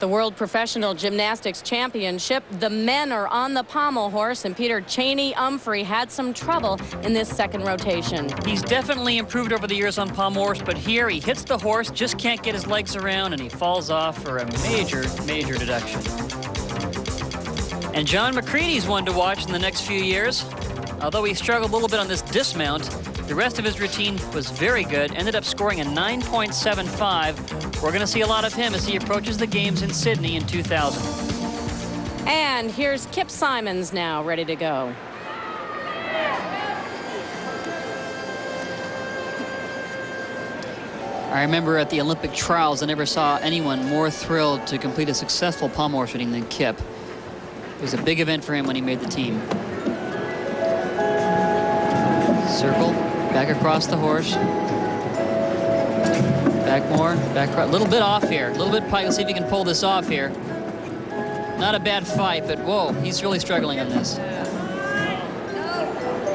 The World Professional Gymnastics Championship, the men are on the pommel horse, and Peter Chainey Umphrey had some trouble in this second rotation. He's definitely improved over the years on pommel horse, but here he hits the horse, just can't get his legs around, and he falls off for a major deduction. And John McCready's one to watch in the next few years. Although he struggled a little bit on this dismount, the rest of his routine was very good, ended up scoring a 9.75. We're going to see a lot of him as he approaches the games in Sydney in 2000. And here's Kip Simons now, ready to go. I remember at the Olympic trials, I never saw anyone more thrilled to complete a successful pommel horse routine than Kip. It was a big event for him when he made the team. Circle, back across the horse. Back more, back across. A little bit off here. A little bit pike. Let's see if he can pull this off here. Not a bad fight, but whoa, he's really struggling on this.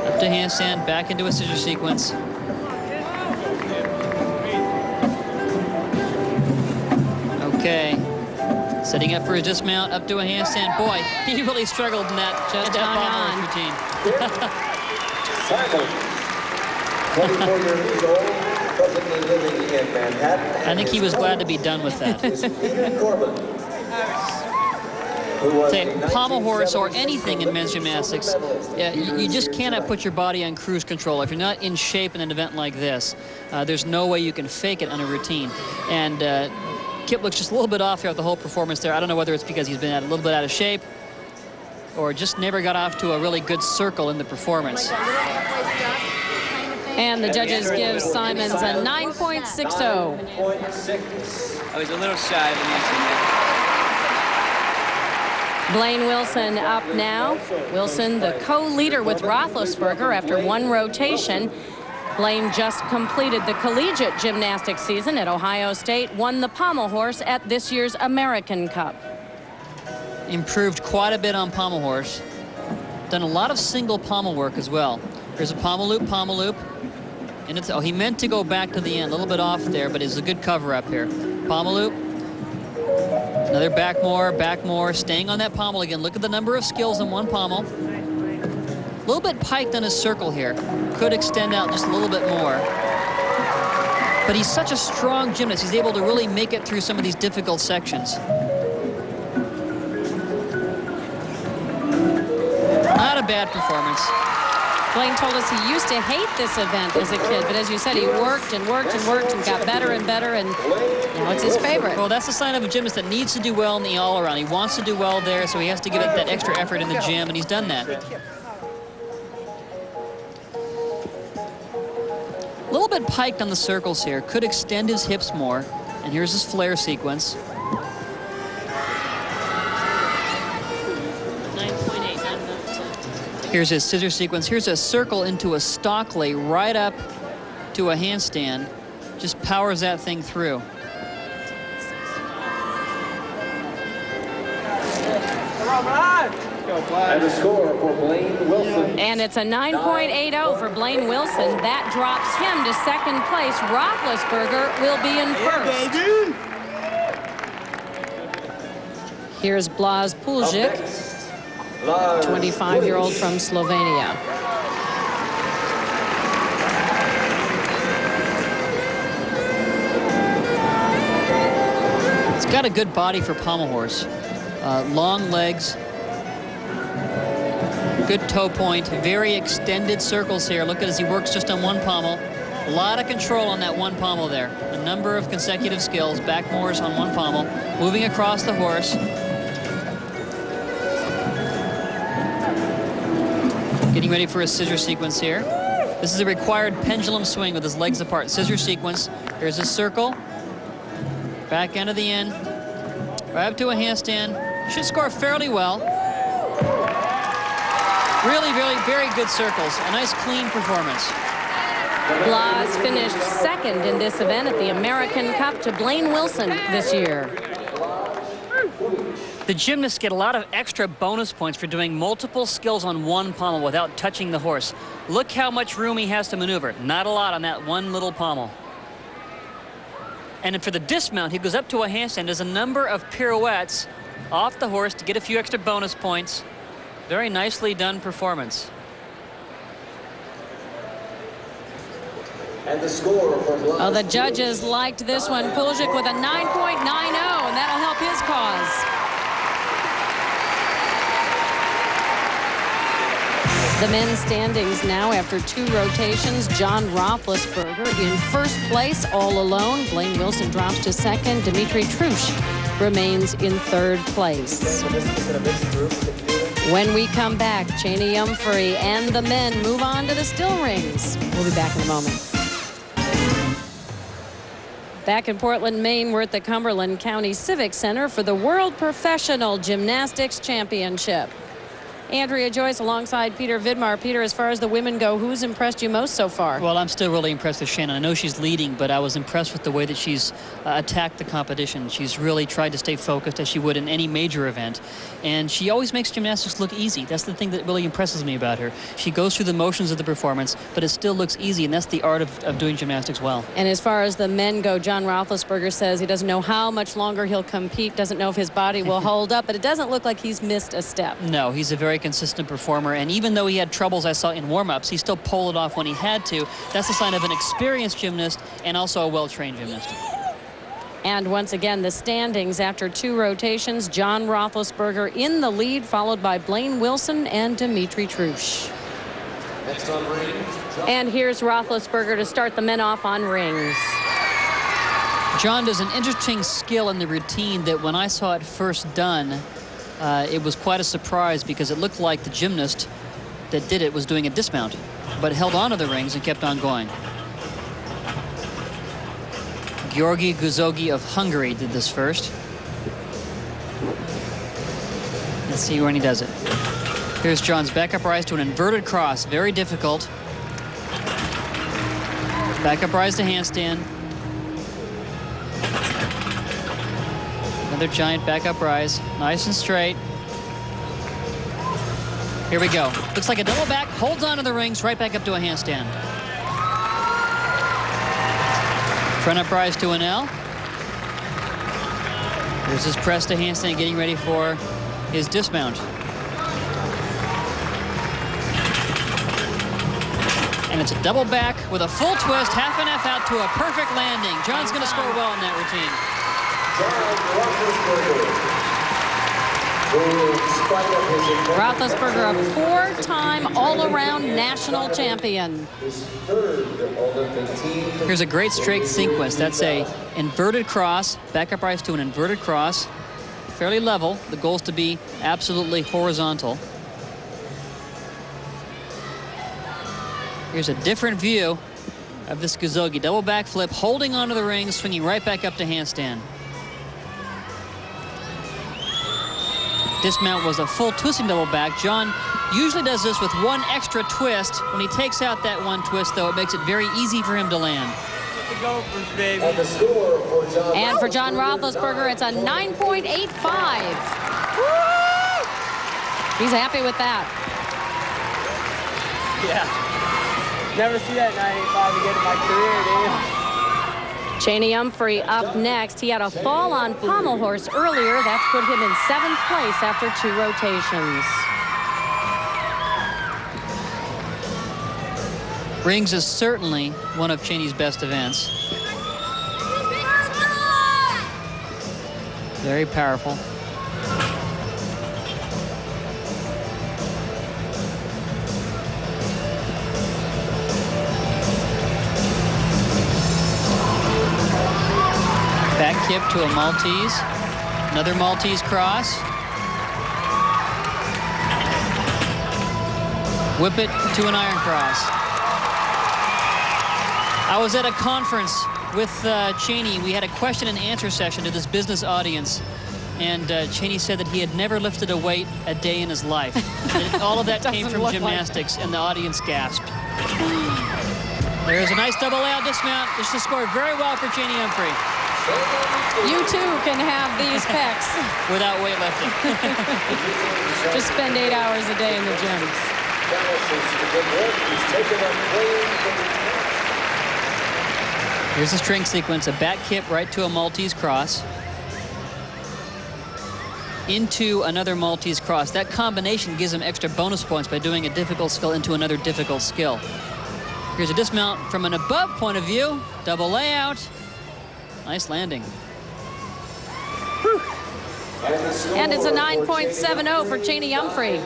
Up to handstand, back into a scissor sequence. Okay. Setting up for a dismount, up to a handstand. Boy, he really struggled in that, pommel routine. 24 years old, presently living in Manhattan. I think he was glad to be done with that. Say, pommel horse or anything in men's gymnastics, you just cannot put your body on cruise control. If you're not in shape in an event like this, there's no way you can fake it on a routine. And Kip looks just a little bit off here with the whole performance there. I don't know whether it's because he's been a little bit out of shape or just never got off to a really good circle in the performance. And the judges give Simons a 9.60. I was a little shy of the Blaine Wilson up now. Wilson, the co-leader with Roethlisberger after one rotation. Blaine just completed the collegiate gymnastics season at Ohio State, won the pommel horse at this year's American Cup. Improved quite a bit on pommel horse. Done a lot of single pommel work as well. Here's a pommel loop, and it's, oh, he meant to go back to the end, a little bit off there, but it's a good cover up here. Pommel loop, another back more, staying on that pommel again. Look at the number of skills in one pommel. A little bit piked on his circle here. Could extend out just a little bit more. But he's such a strong gymnast. He's able to really make it through some of these difficult sections. Not a bad performance. Blaine told us he used to hate this event as a kid, but as you said, he worked and got better and better, and now it's his favorite. Well, that's the sign of a gymnast that needs to do well in the all-around. He wants to do well there, so he has to give it that extra effort in the gym, and he's done that. A little bit piked on the circles here. Could extend his hips more, and here's his flare sequence. 9.8. Here's his scissor sequence. Here's a circle into a stock lay right up to a handstand. Just powers that thing through. And the score for Blaine Wilson. And it's a 9.80 for Blaine Wilson. That drops him to second place. Roethlisberger will be in first. Here's Blaz Puljic, 25-year-old from Slovenia. It's got a good body for pommel horse. Long legs, good toe point, very extended circles here. Look at as he works just on one pommel. A lot of control on that one pommel there. A number of consecutive skills, back mores on one pommel, moving across the horse. Getting ready for a scissor sequence here. This is a required pendulum swing with his legs apart. Scissor sequence. Here's his circle. Back end of the end. Right up to a handstand. Should score fairly well. Really, very good circles. A nice, clean performance. Blaz finished second in this event at the American Cup to Blaine Wilson this year. The gymnasts get a lot of extra bonus points for doing multiple skills on one pommel without touching the horse. Look how much room he has to maneuver. Not a lot on that one little pommel. And for the dismount, he goes up to a handstand, does a number of pirouettes off the horse to get a few extra bonus points. Very nicely done performance. And the score for Blaz. Oh, the judges liked this one. Puljic with a 9.90, and that'll help his cause. The men's standings now after 2 rotations. John Roethlisberger in first place all alone. Blaine Wilson drops to second. Dimitri Trush remains in third place. When we come back, Chainey, Umphrey, and the men move on to the still rings. We'll be back in a moment. Back in Portland, Maine, we're at the Cumberland County Civic Center for the World Professional Gymnastics Championship. Andrea Joyce alongside Peter Vidmar. Peter, as far as the women go, who's impressed you most so far? Well, I'm still really impressed with Shannon. I know she's leading, but I was impressed with the way that she's attacked the competition. She's really tried to stay focused as she would in any major event. And she always makes gymnastics look easy. That's the thing that really impresses me about her. She goes through the motions of the performance, but it still looks easy, and that's the art of doing gymnastics well. And as far as the men go, John Roethlisberger says he doesn't know how much longer he'll compete, doesn't know if his body will hold up, but it doesn't look like he's missed a step. No, he's a very consistent performer, and even though he had troubles I saw in warm-ups, he still pulled it off when he had to. That's a sign of an experienced gymnast and also a well-trained gymnast. And once again, the standings after 2 rotations. John Roethlisberger in the lead, followed by Blaine Wilson and Dimitri Trush. Next on rings. And here's Roethlisberger to start the men off on rings. John does an interesting skill in the routine that when I saw it first done, it was quite a surprise because it looked like the gymnast that did it was doing a dismount, but held onto the rings and kept on going. Georgi Guzogi of Hungary did this first. Let's see when he does it. Here's John's back up rise to an inverted cross. Very difficult. Back up rise to handstand. Another giant back up rise. Nice and straight. Here we go. Looks like a double back. Holds onto the rings. Right back up to a handstand. Front up rise to an L. Here's his press to handstand, getting ready for his dismount. And it's a double back with a full twist, half an F out to a perfect landing. John's going to score well in that routine. Roethlisberger, a 4-time all-around national champion. Here's a great straight sequence. That's a inverted cross, back up rise to an inverted cross, fairly level. The goal is to be absolutely horizontal. Here's a different view of this Guzogi. Double backflip, holding onto the ring, swinging right back up to handstand. Dismount was a full twisting double back. John usually does this with one extra twist. When he takes out that one twist, though, it makes it very easy for him to land. And for John Roethlisberger, it's a 9.85. He's happy with that. Yeah. Never see that 9.85 again in my career, dude. Chainey Umphrey up next. He had a fall on Pommel horse earlier. That's put him in 7th place after 2 rotations. Rings is certainly one of Chainey's best events. Very powerful. Back kip to a Maltese. Another Maltese cross. Whip it to an iron cross. I was at a conference with Chainey. We had a question and answer session to this business audience. And Chainey said that he had never lifted a weight a day in his life. And all of that came from gymnastics, and the audience gasped. There's a nice double layout dismount. This will score very well for Chainey Umphrey. You too can have these pecs. Without weightlifting. Just spend 8 hours a day in the gym. Here's the string sequence, a back kip right to a Maltese cross. Into another Maltese cross. That combination gives him extra bonus points by doing a difficult skill into another difficult skill. Here's a dismount from an above point of view. Double layout. Nice landing. And it's a 9.70 for Chainey Umphrey.